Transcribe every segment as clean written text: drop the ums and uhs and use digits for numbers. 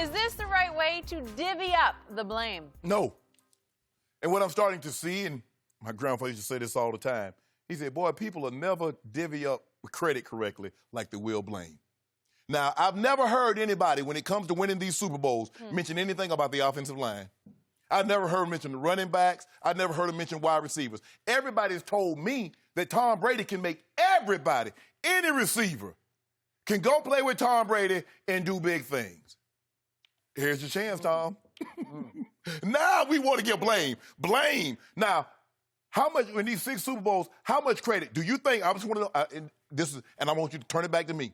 Is this the right way to divvy up the blame? No. And what I'm starting to see, and my grandfather used to say this all the time, he said, boy, people will never divvy up credit correctly like they will blame. Now, I've never heard anybody, when it comes to winning these Super Bowls, mention anything about the offensive line. I've never heard him mention the running backs. I've never heard him mention wide receivers. Everybody's told me that Tom Brady can make everybody, any receiver, can go play with Tom Brady and do big things. Here's your chance, Tom. Now we want to get blame. Blame. Now, how much, in these 6 Super Bowls, how much credit do you think, I just want to know, and I want you to turn it back to me.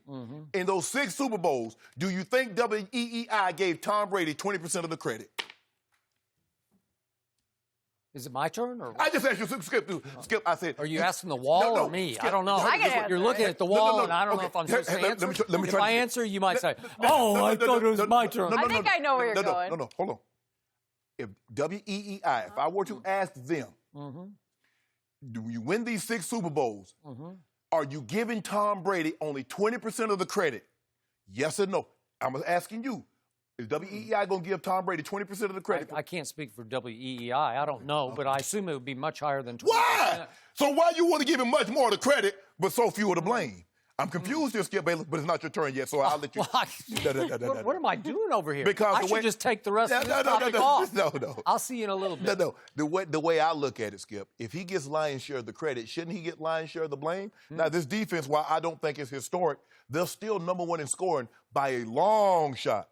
In those 6 Super Bowls, do you think WEEI gave Tom Brady 20% of the credit? Is it my turn? Or I just asked you, Skip, I said. Are you asking the wall or me? Skip, I don't know. You're looking at the wall, and I don't know if I'm supposed to answer. If I answer, you might say, I thought it was my turn. I think I know where you're going. No, hold on. If WEEI, if I were to ask them, do you win these 6 Super Bowls, are you giving Tom Brady only 20% of the credit? Yes or no? I'm asking you. Is WEEI going to give Tom Brady 20% of the credit? I can't speak for WEEI. I don't know, but I assume it would be much higher than 20%. Why? So why you want to give him much more of the credit, but so few of the blame? I'm confused here, Skip Bayless, but it's not your turn yet, so I'll let you. What am I doing over here? Because I should just take the rest of this topic off. No. I'll see you in a little bit. No. The way I look at it, Skip, if he gets lion's share of the credit, shouldn't he get lion's share of the blame? Now, this defense, while I don't think it's historic, they're still #1 in scoring by a long shot.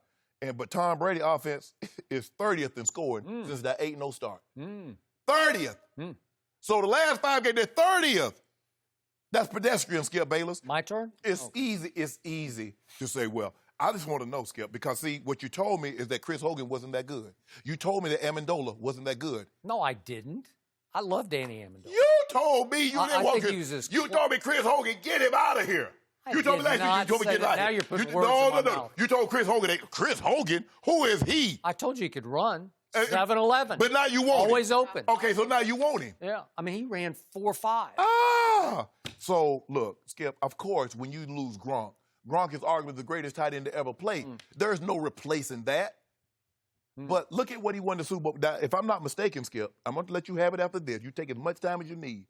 But Tom Brady offense is 30th in scoring since that 8-0 start. 30th. So the last 5 games, they're 30th. That's pedestrian, Skip Bayless. My turn? It's easy to say, well, I just want to know, Skip, because, see, what you told me is that Chris Hogan wasn't that good. You told me that Amendola wasn't that good. No, I didn't. I love Danny Amendola. You told me you didn't want Chris. You told me Chris Hogan, get him out of here. You told me last year you told me get him out of here. Now you're putting words in my mouth. You told Chris Hogan, Chris Hogan? Who is he? I told you he could run. 7-11. But now you want him. Always open. Okay, so now you want him. Yeah. I mean, he ran 4.5. So, look, Skip, of course, when you lose Gronk is arguably the greatest tight end to ever play. There's no replacing that. But look at what he won the Super Bowl. Now, if I'm not mistaken, Skip, I'm going to let you have it after this. You take as much time as you need.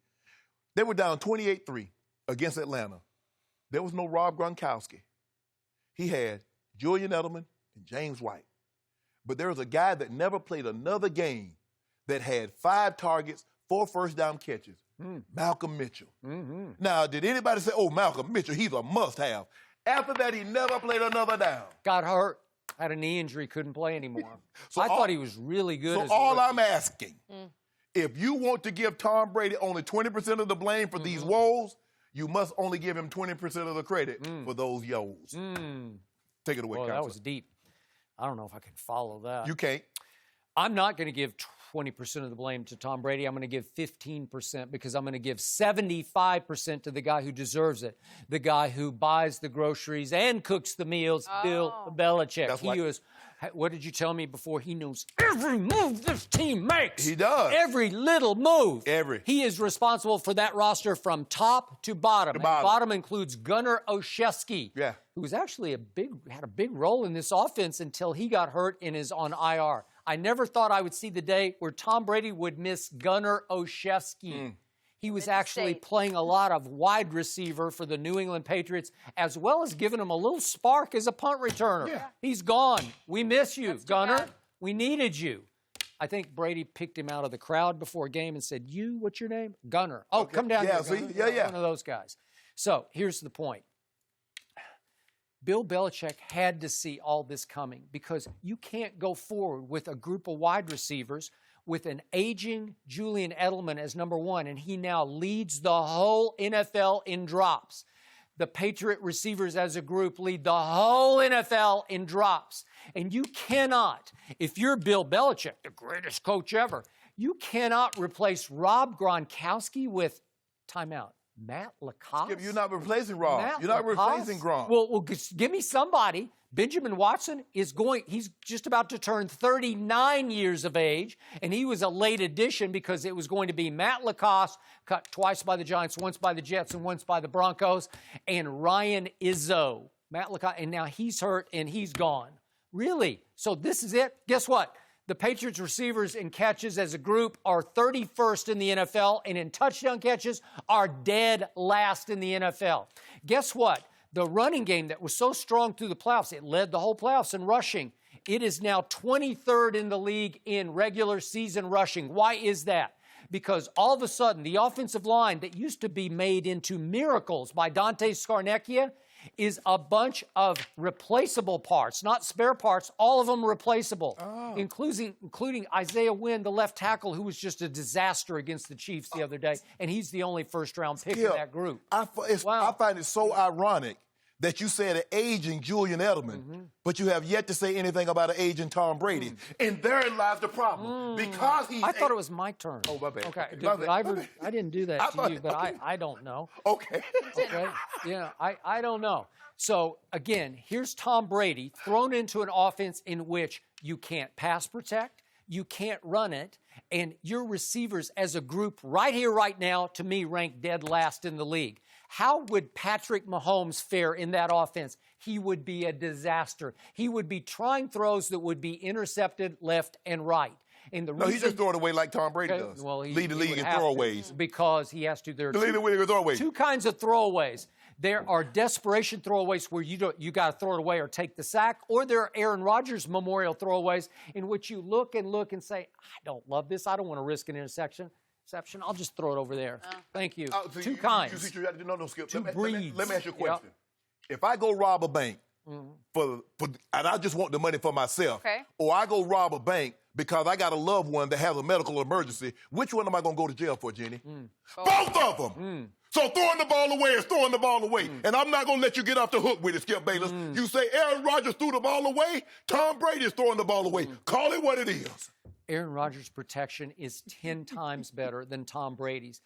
They were down 28-3 against Atlanta. There was no Rob Gronkowski. He had Julian Edelman and James White. But there was a guy that never played another game that had 5 targets, 4 first-down catches. Malcolm Mitchell. Now, did anybody say, oh, Malcolm Mitchell, he's a must-have? After that, he never played another down. Got hurt. Had a knee injury, couldn't play anymore. I thought he was really good. So all I'm asking, if you want to give Tom Brady only 20% of the blame for these woes, you must only give him 20% of the credit for those yo's. Take it away, Well, Counselor. that was deep. I don't know if I can follow that. You can't. I'm not going to give 20% of the blame to Tom Brady. I'm going to give 15% because I'm going to give 75% to the guy who deserves it, the guy who buys the groceries and cooks the meals, Bill Belichick. What did you tell me before? He knows every move this team makes. He does. Every little move. Every. He is responsible for that roster from top to bottom. Bottom includes Gunnar Olszewski, who was actually had a big role in this offense until he got hurt and is on IR. I never thought I would see the day where Tom Brady would miss Gunnar Olszewski. He was actually playing a lot of wide receiver for the New England Patriots, as well as giving him a little spark as a punt returner. He's gone. We miss you, Gunnar. We needed you. I think Brady picked him out of the crowd before a game and said, what's your name? Gunnar. Oh, come down here. One of those guys. So here's the point. Bill Belichick had to see all this coming because you can't go forward with a group of wide receivers with an aging Julian Edelman as #1, and he now leads the whole NFL in drops. The Patriot receivers as a group lead the whole NFL in drops. And you cannot, if you're Bill Belichick, the greatest coach ever, you cannot replace Rob Gronkowski with, timeout, Matt Lacoste? Skip, you're not replacing Rob. You're not replacing Gronk. Well, give me somebody. Benjamin Watson he's just about to turn 39 years of age, and he was a late addition because it was going to be Matt Lacoste, cut twice by the Giants, once by the Jets, and once by the Broncos, and Ryan Izzo. Matt Lacoste, and now he's hurt and he's gone. Really? So this is it? Guess what? The Patriots receivers in catches as a group are 31st in the NFL, and in touchdown catches are dead last in the NFL. Guess what? The running game that was so strong through the playoffs, it led the whole playoffs in rushing. It is now 23rd in the league in regular season rushing. Why is that? Because all of a sudden, the offensive line that used to be made into miracles by Dante Scarnecchia is a bunch of replaceable parts, not spare parts, all of them replaceable, including Isaiah Wynn, the left tackle, who was just a disaster against the Chiefs the other day, and he's the only first-round pick in that group. I find it so ironic that you said an aging Julian Edelman, but you have yet to say anything about an aging Tom Brady. And therein lies the problem. Because he's... I thought it was my turn. Oh, my bad. Okay. I I didn't do that to you, but I don't know. Okay. Okay. Yeah, I don't know. So, again, here's Tom Brady thrown into an offense in which you can't pass protect, you can't run it, and your receivers as a group right here, right now, to me, rank dead last in the league. How would Patrick Mahomes fare in that offense? He would be a disaster. He would be trying throws that would be intercepted left and right. And the reason, he just throw it away like Tom Brady does. Well, lead the league in throwaways. Because he has to. There are lead the league in throwaways. Two kinds of throwaways. There are desperation throwaways where you got to throw it away or take the sack, or there are Aaron Rodgers memorial throwaways in which you look and say, I don't love this. I don't want to risk an interception. I'll just throw it over there. Thank you. So Two kinds. Skip. Two breeds. Let me ask you a question. Yep. If I go rob a bank and I just want the money for myself, or I go rob a bank because I got a loved one that has a medical emergency, which one am I going to go to jail for, Jenny? Both of them. So throwing the ball away is throwing the ball away. And I'm not going to let you get off the hook with it, Skip Bayless. You say Aaron Rodgers threw the ball away, Tom Brady is throwing the ball away. Call it what it is. Aaron Rodgers' protection is 10 times better than Tom Brady's.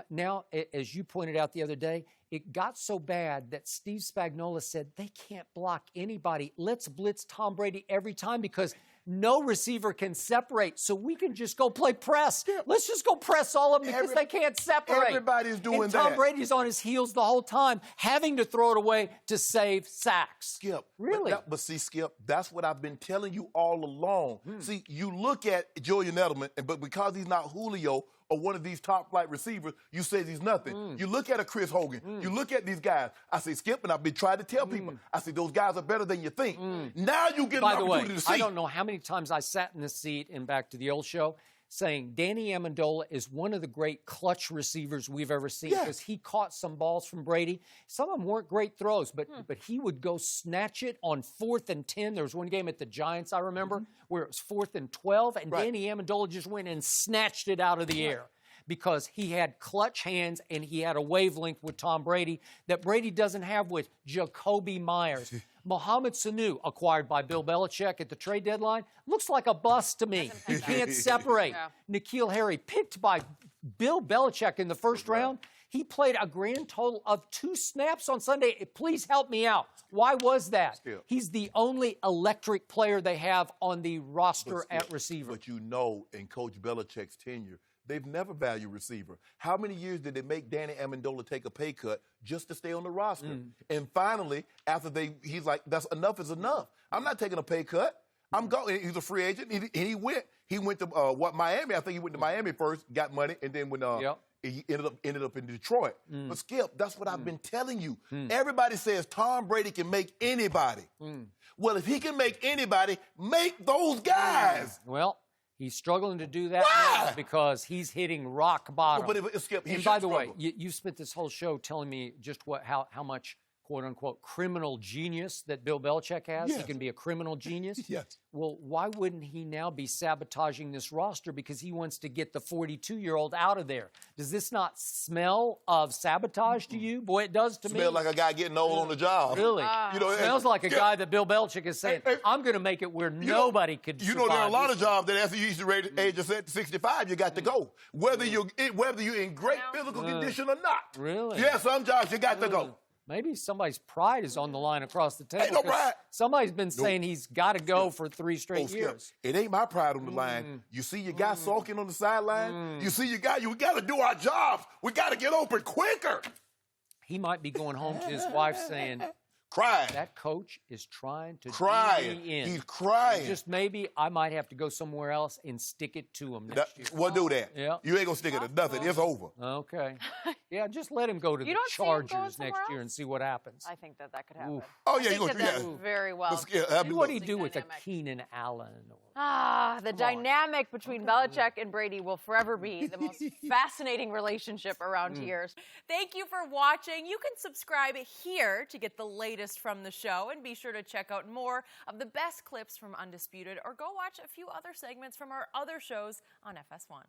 Now, as you pointed out the other day, it got so bad that Steve Spagnuolo said they can't block anybody. Let's blitz Tom Brady every time because no receiver can separate, so we can just go play press. Let's just go press all of them because they can't separate. Everybody's doing and that. Tom Brady's on his heels the whole time, having to throw it away to save sacks. Skip. Really? But see, Skip, that's what I've been telling you all along. See, you look at Julian Edelman, but because he's not Julio or one of these top-flight receivers, you say he's nothing. You look at a Chris Hogan. You look at these guys. I say, Skip, and I've been trying to tell people, I say, those guys are better than you think. Now you get an opportunity to see. I don't know how many times I sat in this seat and back to the old show saying Danny Amendola is one of the great clutch receivers we've ever seen because he caught some balls from Brady. Some of them weren't great throws, but he would go snatch it on 4th and 10. There was one game at the Giants, I remember, where it was 4th and 12, and Danny Amendola just went and snatched it out of the air because he had clutch hands and he had a wavelength with Tom Brady that Brady doesn't have with Jacoby Myers. Mohamed Sanu, acquired by Bill Belichick at the trade deadline, looks like a bust to me. He can't separate. N'Keal Harry, picked by Bill Belichick in the first round. He played a grand total of 2 snaps on Sunday. Please help me out. Why was that? He's the only electric player they have on the roster at receiver. But you know, in Coach Belichick's tenure, they've never valued receiver. How many years did it make Danny Amendola take a pay cut just to stay on the roster? And finally, after he's like, that's enough is enough. I'm not taking a pay cut. I'm going. He's a free agent. He went to Miami. I think he went to Miami first, got money, and then when he ended up in Detroit. But Skip, that's what I've been telling you. Everybody says Tom Brady can make anybody. Well, if he can make anybody, make those guys. Well, he's struggling to do that now because he's hitting rock bottom. But Skip, and by the way, you spent this whole show telling me just how much quote-unquote criminal genius that Bill Belichick has. He can be a criminal genius. Well, why wouldn't he now be sabotaging this roster because he wants to get the 42-year-old out of there? Does this not smell of sabotage to you? Boy, it does to me. Smell like a guy getting old on the job. Really? It smells like a guy that Bill Belichick is saying, I'm going to make it where nobody could survive. You know, there are a lot of jobs that after you reach the age of 65, you got to go. Whether you're in great physical condition or not. Really? Yeah, some jobs you got to go. Maybe somebody's pride is on the line across the table. Ain't no pride. Somebody's been saying he's got to go for 3 straight years. It ain't my pride on the line. You see your guy sulking on the sideline? You see your guy, we got to do our jobs. We got to get open quicker. He might be going home to his wife saying, Crying. That coach is trying to crying. me in. He's crying. Just maybe I might have to go somewhere else and stick it to him next year. We'll do that. Yeah. You ain't going to stick it to nothing. It's over. Okay. Yeah, just let him go to the Chargers next year and see what happens. I think that could happen. Oh, yeah, I think that's very well. What do you do with a Keenan Allen? The dynamic between Belichick and Brady will forever be the most fascinating relationship around here. Thank you for watching. You can subscribe here to get the latest from the show, and be sure to check out more of the best clips from Undisputed, or go watch a few other segments from our other shows on FS1.